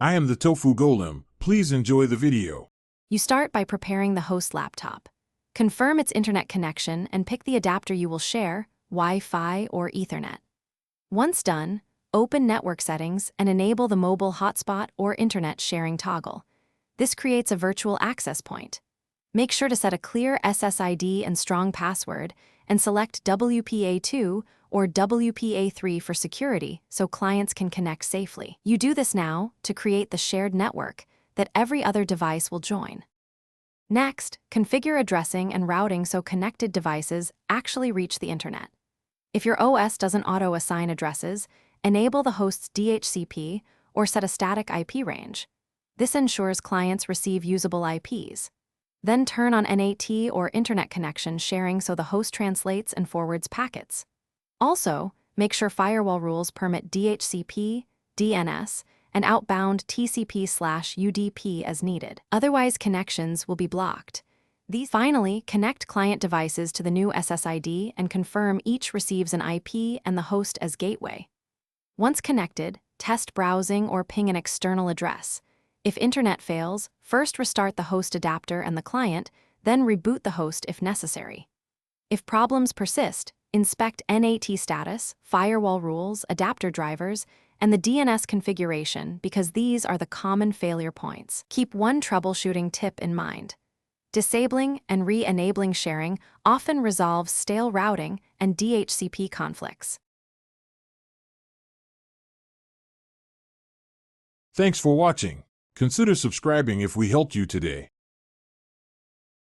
I am the Tofu Golem. Please enjoy the video. You start by preparing the host laptop. Confirm its internet connection and pick the adapter you will share, Wi-Fi or Ethernet. Once done, open network settings and enable the mobile hotspot or internet sharing toggle. This creates a virtual access point. Make sure to set a clear SSID and strong password, and select WPA2 or WPA3 for security so clients can connect safely. You do this now to create the shared network that every other device will join. Next, configure addressing and routing so connected devices actually reach the internet. If your OS doesn't auto-assign addresses, enable the host's DHCP or set a static IP range. This ensures clients receive usable IPs. Then turn on NAT or internet connection sharing so the host translates and forwards packets. Also, make sure firewall rules permit DHCP, DNS, and outbound TCP/UDP as needed. Otherwise, connections will be blocked. Finally, connect client devices to the new SSID and confirm each receives an IP and the host as gateway. Once connected, test browsing or ping an external address. If internet fails, first restart the host adapter and the client, then reboot the host if necessary. If problems persist, inspect NAT status, firewall rules, adapter drivers, and the DNS configuration because these are the common failure points. Keep one troubleshooting tip in mind. Disabling and re-enabling sharing often resolves stale routing and DHCP conflicts. Thanks for watching. Consider subscribing if we helped you today.